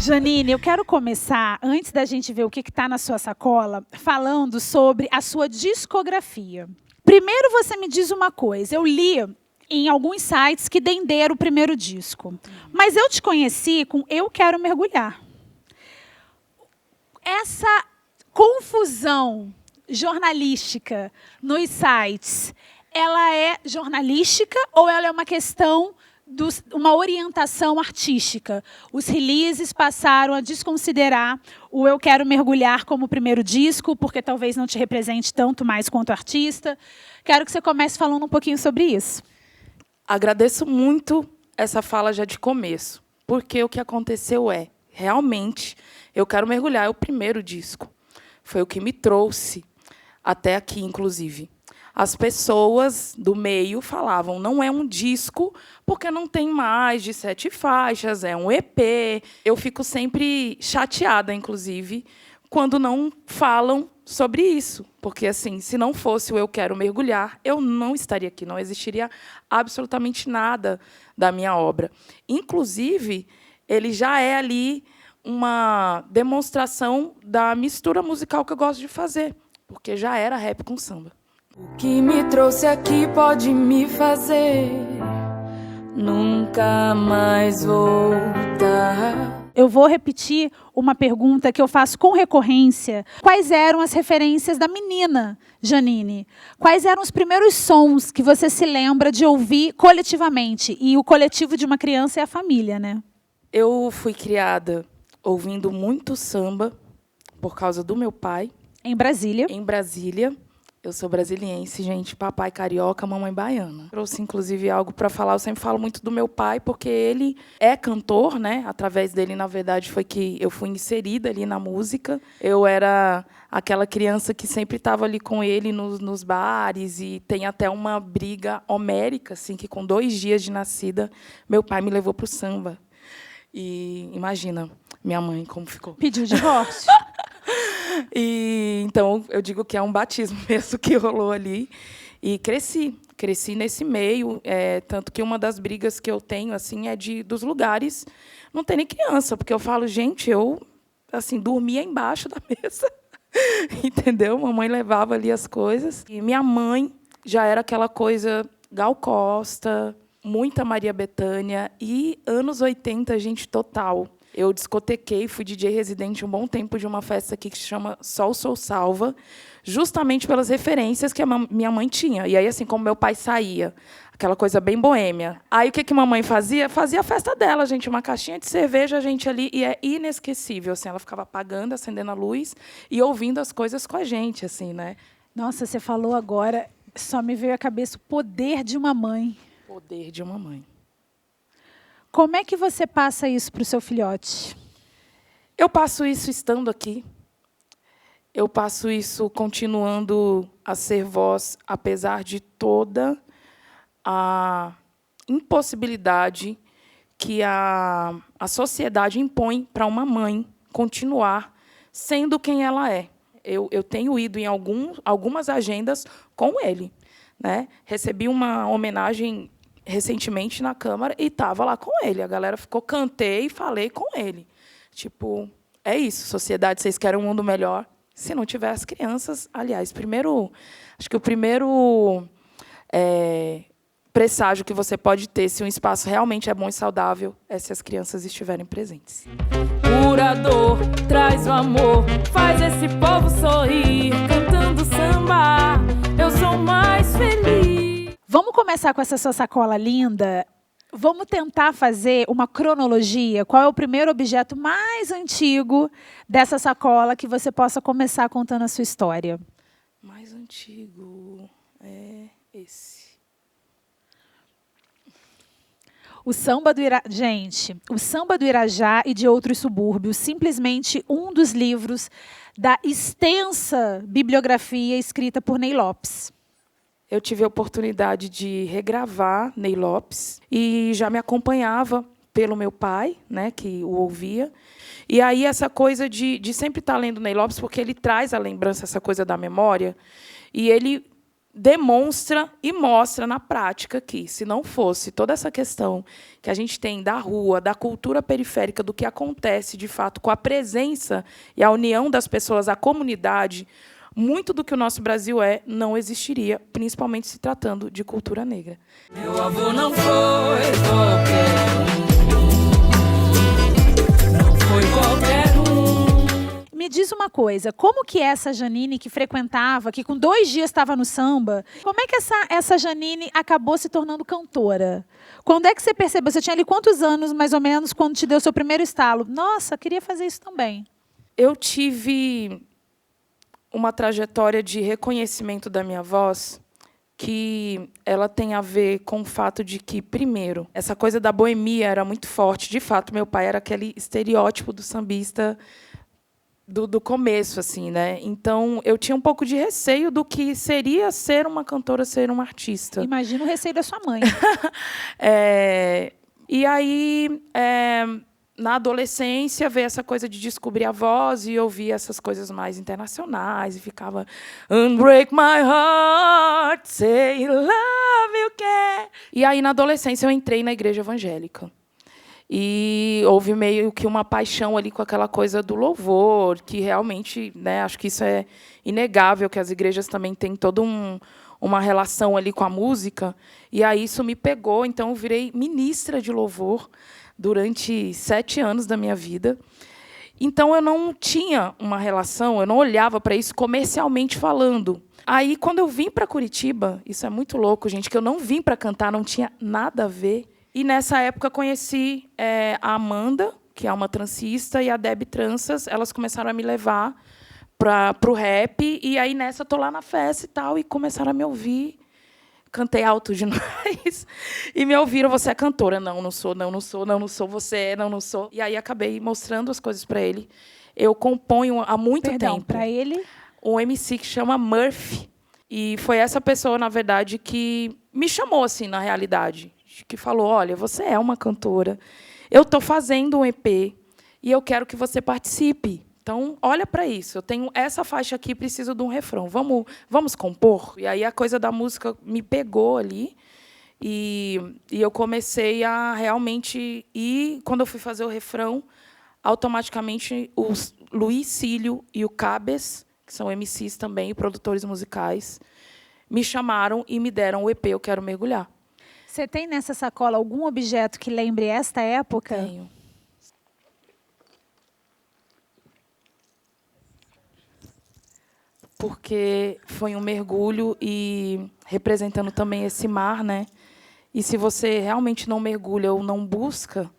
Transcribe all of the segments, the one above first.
Janine, eu quero começar, antes da gente ver o que está na sua sacola, falando sobre a sua discografia. Primeiro você me diz uma coisa, eu li em alguns sites que Dendê o primeiro disco, mas eu te conheci com Eu Quero Mergulhar. Essa confusão jornalística nos sites, ela é jornalística ou ela é uma questão uma orientação artística? Os releases passaram a desconsiderar o Eu Quero Mergulhar como primeiro disco, porque talvez não te represente tanto mais quanto artista. Quero que você comece falando um pouquinho sobre isso. Agradeço muito essa fala já de começo, porque o que aconteceu realmente, Eu Quero Mergulhar é o primeiro disco. Foi o que me trouxe até aqui, inclusive. As pessoas do meio falavam, não é um disco, porque não tem mais de 7 faixas, é um EP. Eu fico sempre chateada, inclusive, quando não falam sobre isso. Porque, assim, se não fosse o Eu Quero Mergulhar, eu não estaria aqui, não existiria absolutamente nada da minha obra. Inclusive, ele já é ali uma demonstração da mistura musical que eu gosto de fazer, porque já era rap com samba. O que me trouxe aqui pode me fazer nunca mais voltar. Eu vou repetir uma pergunta que eu faço com recorrência. Quais eram as referências da menina Janine? Quais eram os primeiros sons que você se lembra de ouvir coletivamente? E o coletivo de uma criança é a família, né? Eu fui criada ouvindo muito samba por causa do meu pai. Em Brasília. Em Brasília. Eu sou brasiliense, gente, papai carioca, mamãe baiana. Trouxe, inclusive, algo para falar. Eu sempre falo muito do meu pai, porque ele é cantor, né? Através dele, na verdade, foi que eu fui inserida ali na música. Eu era aquela criança que sempre estava ali com ele nos bares, e tem até uma briga homérica, assim, que com 2 dias de nascida, meu pai me levou para o samba. E imagina, minha mãe, como ficou. Pediu divórcio. E então eu digo que é um batismo mesmo que rolou ali, e cresci nesse meio, tanto que uma das brigas que eu tenho assim é dos lugares não tem nem criança, porque eu falo, gente, eu assim dormia embaixo da mesa, entendeu? Mamãe levava ali as coisas, e minha mãe já era aquela coisa Gal Costa, muita Maria Bethânia, e anos 80, gente, total. Eu discotequei, fui DJ residente um bom tempo de uma festa aqui que se chama Sol Sou Salva, justamente pelas referências que a minha mãe tinha. E aí, assim, como meu pai saía, aquela coisa bem boêmia. Aí, o que a mamãe fazia? Fazia a festa dela, gente, uma caixinha de cerveja, a gente ali, e é inesquecível. Assim, ela ficava apagando, acendendo a luz e ouvindo as coisas com a gente, assim, né? Nossa, você falou agora, só me veio à cabeça o poder de uma mãe. Poder de uma mãe. Como é que você passa isso para o seu filhote? Eu passo isso estando aqui. Eu passo isso continuando a ser voz, apesar de toda a impossibilidade que a sociedade impõe para uma mãe continuar sendo quem ela é. Eu tenho ido em algumas agendas com ele, né? Recebi uma homenagem recentemente na Câmara e estava lá com ele. A galera ficou, cantei e falei com ele. Tipo, é isso, sociedade, vocês querem um mundo melhor. Se não tiver as crianças, aliás, acho que o primeiro presságio que você pode ter, se um espaço realmente é bom e saudável, é se as crianças estiverem presentes. Curador, traz o amor, faz esse povo sorrir, cantando samba, eu sou mais feliz. Vamos começar com essa sua sacola linda. Vamos tentar fazer uma cronologia. Qual é o primeiro objeto mais antigo dessa sacola que você possa começar contando a sua história? Mais antigo é esse. O samba do Gente, o samba do Irajá e de outros subúrbios, simplesmente um dos livros da extensa bibliografia escrita por Ney Lopes. Eu tive a oportunidade de regravar Ney Lopes e já me acompanhava pelo meu pai, né, que o ouvia. E aí essa coisa de sempre estar lendo Ney Lopes, porque ele traz a lembrança, essa coisa da memória, e ele demonstra e mostra na prática que, se não fosse toda essa questão que a gente tem da rua, da cultura periférica, do que acontece, de fato, com a presença e a união das pessoas, a comunidade, muito do que o nosso Brasil não existiria, principalmente se tratando de cultura negra. Meu avô não foi qualquer não foi qualquer Me diz uma coisa, como que essa Janine que frequentava, que com 2 dias estava no samba, como é que essa Janine acabou se tornando cantora? Quando é que você percebeu? Você tinha ali quantos anos, mais ou menos, quando te deu seu primeiro estalo? Nossa, queria fazer isso também. Eu tive uma trajetória de reconhecimento da minha voz que ela tem a ver com o fato de que, primeiro, essa coisa da boemia era muito forte. De fato, meu pai era aquele estereótipo do sambista do começo, assim, né? Então, eu tinha um pouco de receio do que seria ser uma cantora, ser uma artista. Imagina o receio da sua mãe. E aí, na adolescência, veio essa coisa de descobrir a voz e ouvir essas coisas mais internacionais e ficava Unbreak my heart, say love you care. E aí, na adolescência, eu entrei na igreja evangélica. E houve meio que uma paixão ali com aquela coisa do louvor, que realmente, né, acho que isso é inegável, que as igrejas também têm toda uma relação ali com a música. E aí isso me pegou, então eu virei ministra de louvor durante 7 anos da minha vida. Então eu não tinha uma relação, eu não olhava para isso comercialmente falando. Aí, quando eu vim para Curitiba, isso é muito louco, gente, que eu não vim para cantar, não tinha nada a ver. E, nessa época, conheci a Amanda, que é uma transista, e a Deb Tranças. Elas começaram a me levar para o rap. E aí, nessa, estou lá na festa e tal, e começaram a me ouvir. Cantei alto demais. E me ouviram, você é cantora. Não, não sou, não, não sou, não, não sou, você é, não, não sou. E aí, acabei mostrando as coisas para ele. Eu componho há muito tempo. Para ele? Um MC que chama Murphy. E foi essa pessoa, na verdade, que me chamou, assim, na realidade. Que falou, olha, você é uma cantora, eu estou fazendo um EP e eu quero que você participe. Então, olha para isso. Eu tenho essa faixa aqui, preciso de um refrão. Vamos compor? E aí a coisa da música me pegou ali e eu comecei a realmente ir. Quando eu fui fazer o refrão, automaticamente o Luiz Cílio e o Cabes, que são MCs também, produtores musicais, me chamaram e me deram o EP Eu Quero Mergulhar. Você tem nessa sacola algum objeto que lembre esta época? Tenho. Porque foi um mergulho e representando também esse mar, né? E se você realmente não mergulha ou não busca,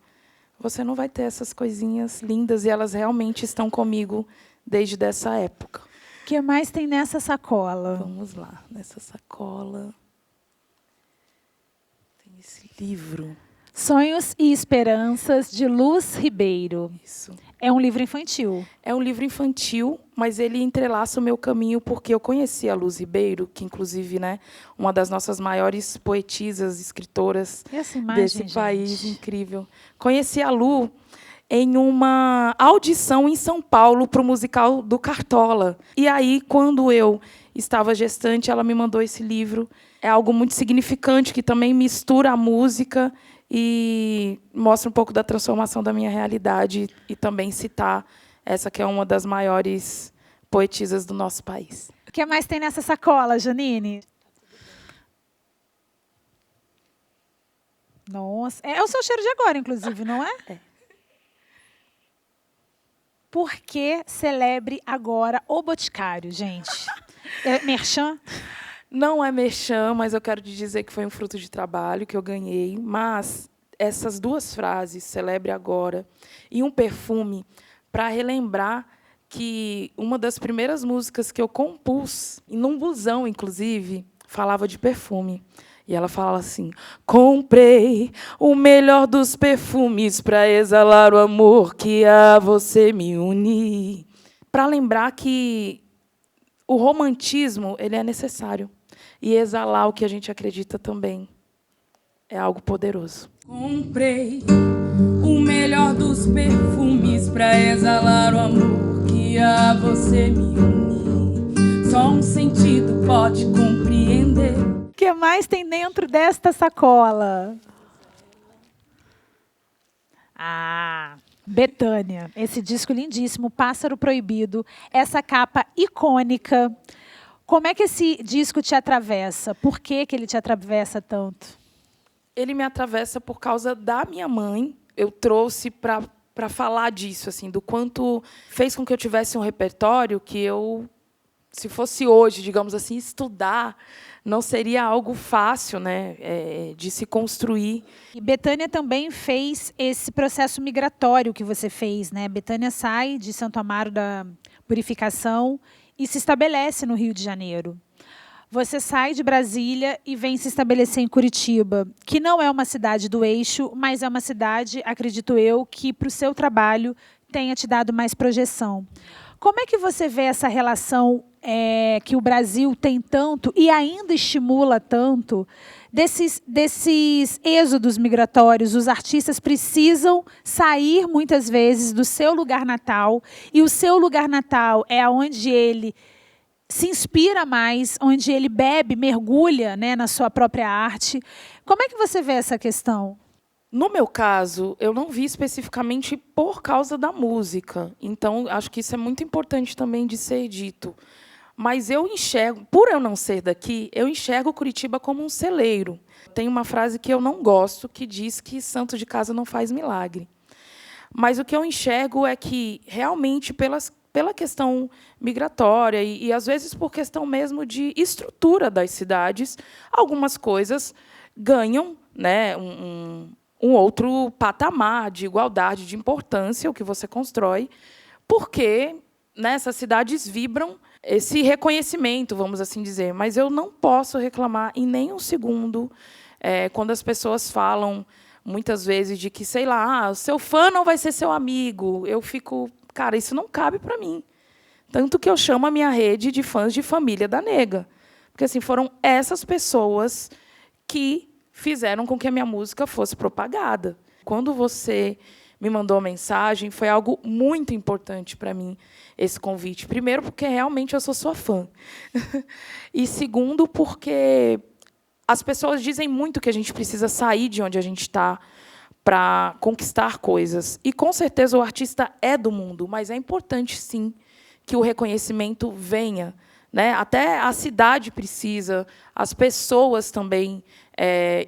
você não vai ter essas coisinhas lindas e elas realmente estão comigo desde essa época. O que mais tem nessa sacola? Vamos lá, nessa sacola. Esse livro. Sonhos e Esperanças, de Luz Ribeiro. Isso. É um livro infantil. É um livro infantil, mas ele entrelaça o meu caminho porque eu conheci a Luz Ribeiro, que, inclusive, né, uma das nossas maiores poetisas, escritoras desse país, incrível. Conheci a Lu em uma audição em São Paulo para o musical do Cartola. E aí, quando eu estava gestante, ela me mandou esse livro. É algo muito significante, que também mistura a música e mostra um pouco da transformação da minha realidade e também citar essa que é uma das maiores poetisas do nosso país. O que mais tem nessa sacola, Janine? Nossa, é o seu cheiro de agora, inclusive, não é? É. Por que celebre agora o Boticário, gente? É merchan? Não é merchan, mas eu quero te dizer que foi um fruto de trabalho que eu ganhei. Mas essas 2 frases, celebre agora, e um perfume, para relembrar que uma das primeiras músicas que eu compus, num busão, inclusive, falava de perfume. E ela fala assim, comprei o melhor dos perfumes para exalar o amor que a você me une. Para lembrar que o romantismo ele é necessário. E exalar o que a gente acredita também é algo poderoso. Comprei o melhor dos perfumes para exalar o amor que a você me une. Só um sentido pode compreender mais tem dentro desta sacola? Bethânia, esse disco lindíssimo, Pássaro Proibido, essa capa icônica. Como é que esse disco te atravessa? Por que ele te atravessa tanto? Ele me atravessa por causa da minha mãe. Eu trouxe para falar disso, assim, do quanto fez com que eu tivesse um repertório que eu, se fosse hoje, digamos assim, estudar, não seria algo fácil, né, de se construir. E Bethânia também fez esse processo migratório que você fez, né? Bethânia sai de Santo Amaro da Purificação e se estabelece no Rio de Janeiro. Você sai de Brasília e vem se estabelecer em Curitiba, que não é uma cidade do eixo, mas é uma cidade, acredito eu, que para o seu trabalho tenha te dado mais projeção. Como é que você vê essa relação que o Brasil tem tanto e ainda estimula tanto desses êxodos migratórios? Os artistas precisam sair, muitas vezes, do seu lugar natal, e o seu lugar natal é onde ele se inspira mais, onde ele bebe, mergulha, né, na sua própria arte. Como é que você vê essa questão? No meu caso, eu não vi especificamente por causa da música. Então, acho que isso é muito importante também de ser dito. Mas eu enxergo, por eu não ser daqui, eu enxergo Curitiba como um celeiro. Tem uma frase que eu não gosto, que diz que santo de casa não faz milagre. Mas o que eu enxergo é que, realmente, pela questão migratória e, às vezes, por questão mesmo de estrutura das cidades, algumas coisas ganham, né, um outro patamar de igualdade, de importância, o que você constrói, porque, né, essas cidades vibram esse reconhecimento, vamos assim dizer. Mas eu não posso reclamar em nem um segundo quando as pessoas falam, muitas vezes, de que, sei lá, o seu fã não vai ser seu amigo. Eu fico, cara, isso não cabe para mim. Tanto que eu chamo a minha rede de fãs de Família da Nega. Porque assim, foram essas pessoas que fizeram com que a minha música fosse propagada. Quando você me mandou a mensagem, foi algo muito importante para mim, esse convite. Primeiro, porque realmente eu sou sua fã. E segundo, porque as pessoas dizem muito que a gente precisa sair de onde a gente está para conquistar coisas. E, com certeza, o artista é do mundo, mas é importante, sim, que o reconhecimento venha, né? Até a cidade precisa, as pessoas também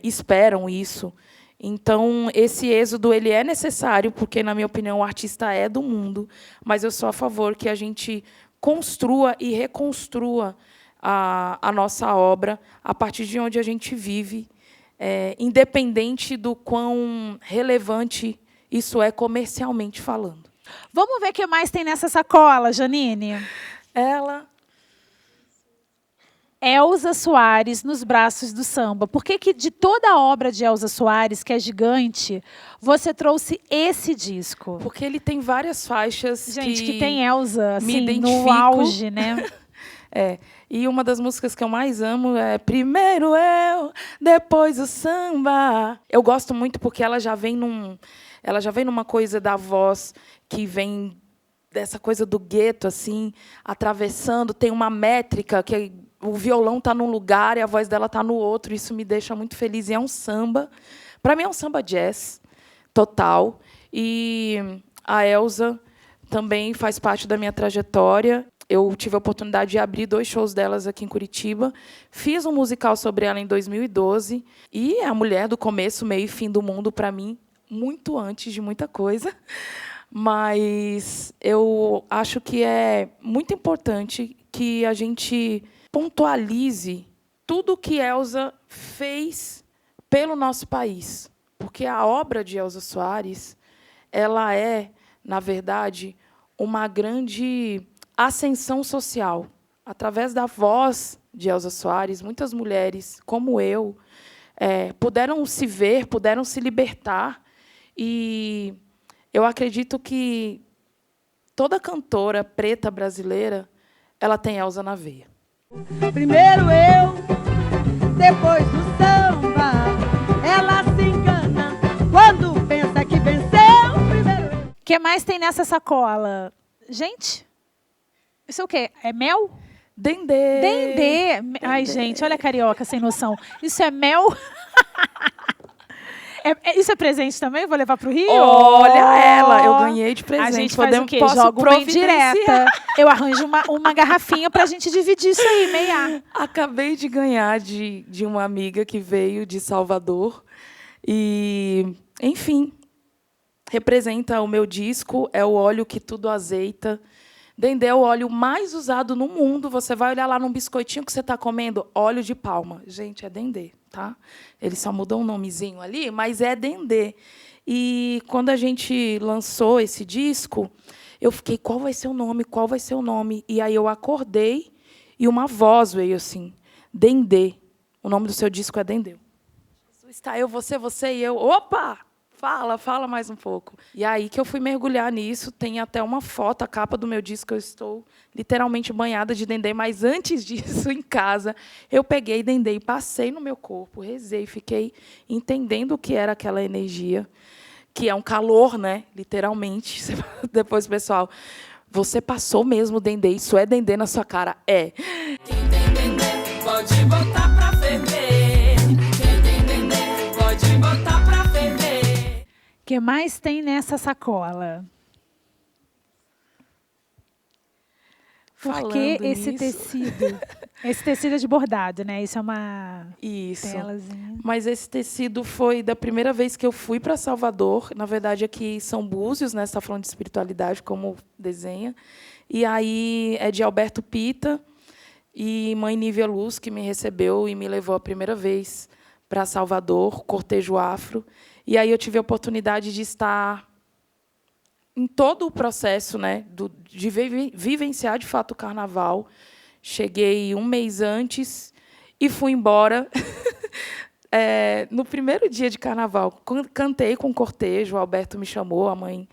esperam isso. Então, esse êxodo ele é necessário, porque, na minha opinião, o artista é do mundo, mas eu sou a favor que a gente construa e reconstrua a nossa obra a partir de onde a gente vive, independente do quão relevante isso é comercialmente falando. Vamos ver o que mais tem nessa sacola, Janine? Elza Soares, Nos Braços do Samba. Por que de toda a obra de Elza Soares, que é gigante, você trouxe esse disco? Porque ele tem várias faixas. Gente, que tem Elza assim, no auge, né? E uma das músicas que eu mais amo é Primeiro Eu, Depois o Samba. Eu gosto muito porque ela já vem numa coisa da voz que vem dessa coisa do gueto, assim, atravessando. Tem uma métrica que o violão está num lugar e a voz dela está no outro. Isso me deixa muito feliz. E é um samba. Para mim, é um samba jazz total. E a Elza também faz parte da minha trajetória. Eu tive a oportunidade de abrir 2 shows delas aqui em Curitiba. Fiz um musical sobre ela em 2012. E é a mulher do começo, meio e fim do mundo, para mim, muito antes de muita coisa. Mas eu acho que é muito importante que a gente pontualize tudo o que Elza fez pelo nosso país. Porque a obra de Elza Soares, ela é, na verdade, uma grande ascensão social. Através da voz de Elza Soares, muitas mulheres, como eu, puderam se ver, puderam se libertar. E eu acredito que toda cantora preta brasileira ela tem Elza na veia. Primeiro eu, depois o samba. Ela se engana quando pensa que venceu. Primeiro eu. O que mais tem nessa sacola? Gente, isso é o quê? É mel? Dendê. Dendê. Ai, gente, olha a carioca sem noção. Isso é mel? Isso é presente também? Vou levar pro Rio? Olha ela, eu ganhei de presente. A gente faz o quê? Posso Joga uma providenciar. indireta. Eu arranjo uma garrafinha pra gente dividir isso aí, meia. Acabei de ganhar de uma amiga que veio de Salvador. E, enfim, representa o meu disco, é o óleo que tudo azeita. Dendê é o óleo mais usado no mundo. Você vai olhar lá num biscoitinho que você está comendo, óleo de palma. Gente, é dendê, tá? Eles só mudam um nomezinho ali, mas é dendê. E quando a gente lançou esse disco, eu fiquei, qual vai ser o nome? Qual vai ser o nome? E aí eu acordei e uma voz veio assim, Dendê. O nome do seu disco é Dendê. Está eu, você e eu. Opa! Fala mais um pouco. E aí que eu fui mergulhar nisso. Tem até uma foto, a capa do meu disco, eu estou literalmente banhada de dendê. Mas antes disso, em casa, eu peguei dendê e passei no meu corpo, rezei, fiquei entendendo o que era aquela energia, que é um calor, né? Literalmente. Depois, pessoal, você passou mesmo dendê, isso é dendê na sua cara? É. Quem tem dendê pode botar pra ferver. Quem tem dendê pode botar pra ferver. O que mais tem nessa sacola? Porque Falando esse nisso. tecido é de bordado, né? Isso é uma Isso. telazinha. Mas esse tecido foi da primeira vez que eu fui para Salvador. Na verdade, aqui são Búzios, né? Você está falando de espiritualidade, como desenha. E aí é de Alberto Pita e mãe Nívia Luz, que me recebeu e me levou a primeira vez para Salvador, cortejo afro. E aí eu tive a oportunidade de estar em todo o processo, né, de vivenciar, de fato, o carnaval. Cheguei um mês antes e fui embora no primeiro dia de carnaval. Cantei com o cortejo, o Alberto me chamou, a mãe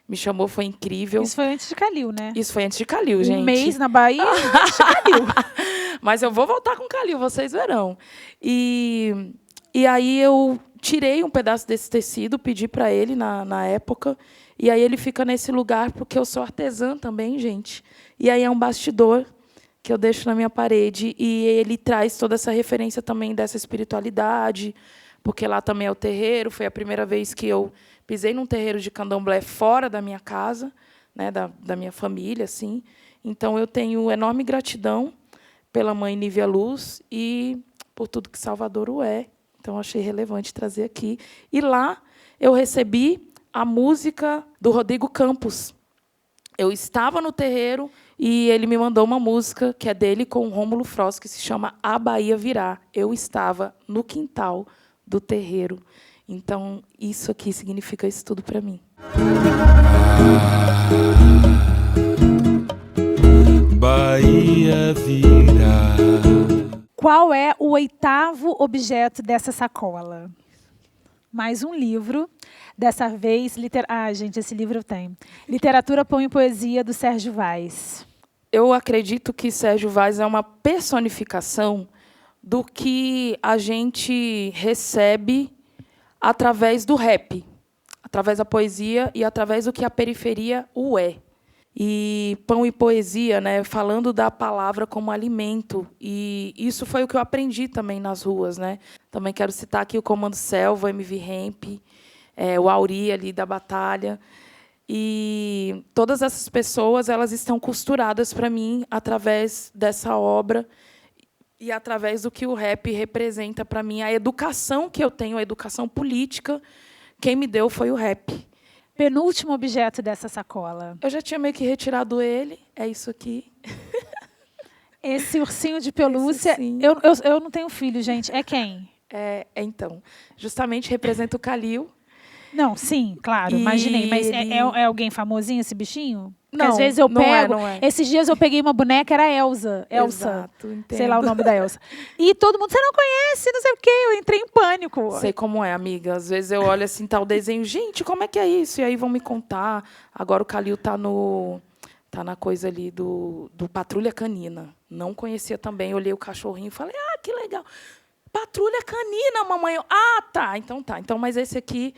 me chamou, foi incrível. Isso foi antes de Calil, né? Isso foi antes de Calil, gente. Um mês na Bahia, antes de Calil. Mas eu vou voltar com Calil, vocês verão. E aí eu tirei um pedaço desse tecido, pedi para ele na época, e aí ele fica nesse lugar porque eu sou artesã também, gente. E aí é um bastidor que eu deixo na minha parede e ele traz toda essa referência também dessa espiritualidade, porque lá também é o terreiro. Foi a primeira vez que eu pisei num terreiro de candomblé fora da minha casa, né, da minha família, assim. Então eu tenho enorme gratidão pela mãe Nívia Luz e por tudo que Salvador o é. Então, achei relevante trazer aqui. E lá eu recebi a música do Rodrigo Campos. Eu estava no terreiro e ele me mandou uma música que é dele com o Rômulo Frost, que se chama A Bahia Virá. Eu estava no quintal do terreiro. Então, isso aqui significa isso tudo para mim. Bahia virá. Qual é o 8º objeto dessa sacola? Mais um livro. Dessa vez, gente, esse livro tem. Literatura, Pão e Poesia, do Sérgio Vaz. Eu acredito que Sérgio Vaz é uma personificação do que a gente recebe através do rap, através da poesia e através do que a periferia o é. E pão e poesia, né, falando da palavra como alimento. E isso foi o que eu aprendi também nas ruas, né? Também quero citar aqui o Comando Selva, o MV Ramp, o Auri ali da Batalha. E todas essas pessoas, elas estão costuradas para mim através dessa obra e através do que o rap representa para mim. A educação que eu tenho, a educação política, quem me deu foi o rap. Penúltimo objeto dessa sacola. Eu já tinha meio que retirado ele. É isso aqui. Esse ursinho de pelúcia. Esse Eu não tenho filho, gente. É quem? Então, justamente representa o Calil. Não, sim, claro, E imaginei. Mas ele- é alguém famosinho esse bichinho? Porque Não, às vezes eu não é, pego. não é. Esses dias eu peguei uma boneca, era a Elsa. Exato, entendo. Sei lá o nome da Elsa. E todo mundo, você não conhece, não sei o quê. Eu entrei em pânico. Sei como é, amiga. Às vezes eu olho assim, tá o desenho, gente, como é que é isso? E aí vão me contar. Agora o Calil tá na coisa ali do Patrulha Canina. Não conhecia também. Olhei o cachorrinho e falei, que legal. Patrulha Canina, mamãe. Ah, tá. Então, mas esse aqui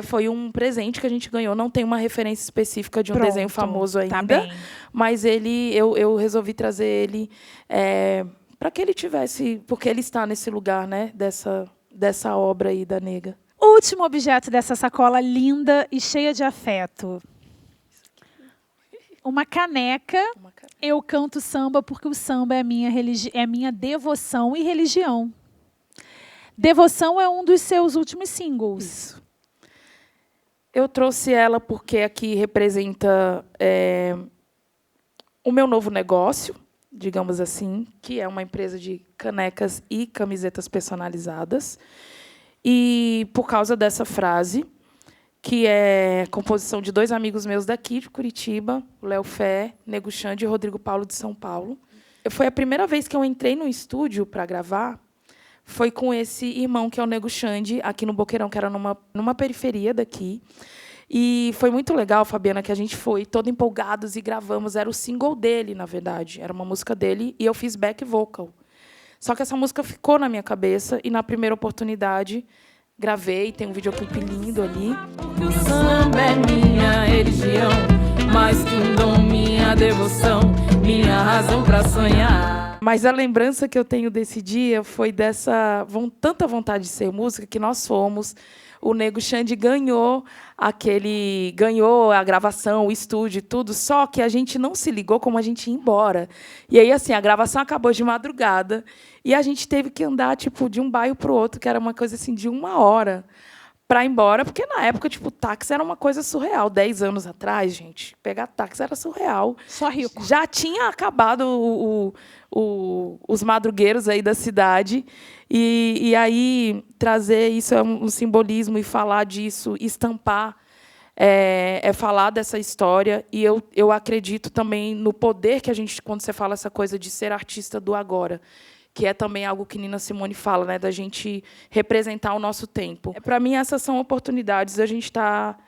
foi um presente que a gente ganhou. Não tem uma referência específica de um desenho famoso ainda. Tá bem. Mas eu resolvi trazer ele para que ele tivesse... Porque ele está nesse lugar, né? Dessa obra aí da nega. Último objeto dessa sacola linda e cheia de afeto. Uma caneca. Eu canto samba porque o samba é minha devoção e religião. Devoção é um dos seus últimos singles. Isso. Eu trouxe ela porque aqui representa o meu novo negócio, digamos assim, que é uma empresa de canecas e camisetas personalizadas. E por causa dessa frase, que é composição de 2 amigos meus daqui de Curitiba, o Léo Fé, Nego Xande e Rodrigo Paulo de São Paulo. Foi a primeira vez que eu entrei no estúdio para gravar, foi com esse irmão, que é o Nego Xande, aqui no Boqueirão, que era numa periferia daqui. E foi muito legal, Fabiana, que a gente foi todo empolgados e gravamos. Era o single dele, na verdade. Era uma música dele e eu fiz back vocal. Só que essa música ficou na minha cabeça e, na primeira oportunidade, gravei. Tem um videoclipe lindo ali. O samba é minha religião, mais que um dom, minha devoção, minha razão pra sonhar. Mas a lembrança que eu tenho desse dia foi dessa tanta vontade de ser música que nós fomos. O Nego Xande ganhou a gravação, o estúdio e tudo, só que a gente não se ligou como a gente ia embora. E aí, assim, a gravação acabou de madrugada e a gente teve que andar tipo de um bairro para o outro, que era uma coisa assim de 1 hora para ir embora, porque na época tipo táxi era uma coisa surreal. 10 anos atrás, gente, pegar táxi era surreal. Só rico. Já tinha acabado os madrugueiros aí da cidade. E aí trazer isso é um simbolismo e falar disso, estampar, falar dessa história. E eu acredito também no poder que a gente, quando você fala essa coisa de ser artista do agora, que é também algo que Nina Simone fala, né, da gente representar o nosso tempo. Para mim, essas são oportunidades da gente estar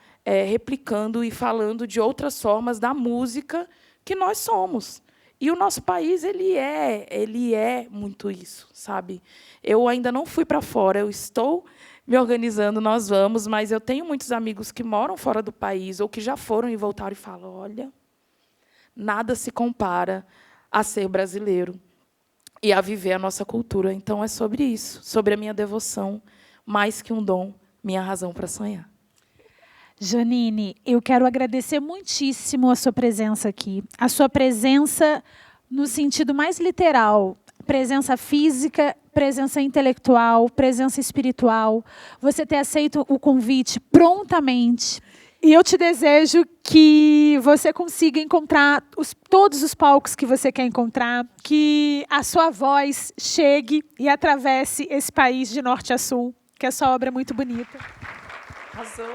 replicando e falando de outras formas da música que nós somos. E o nosso país ele é muito isso, sabe? Eu ainda não fui para fora, eu estou me organizando, nós vamos, mas eu tenho muitos amigos que moram fora do país ou que já foram e voltaram e falam: olha, nada se compara a ser brasileiro e a viver a nossa cultura. Então é sobre isso, sobre a minha devoção, mais que um dom, minha razão para sonhar. Janine, eu quero agradecer muitíssimo a sua presença aqui. A sua presença no sentido mais literal. Presença física, presença intelectual, presença espiritual. Você ter aceito o convite prontamente. E eu te desejo que você consiga encontrar todos os palcos que você quer encontrar, que a sua voz chegue e atravesse esse país de norte a sul, que a sua obra é muito bonita. Arrasou!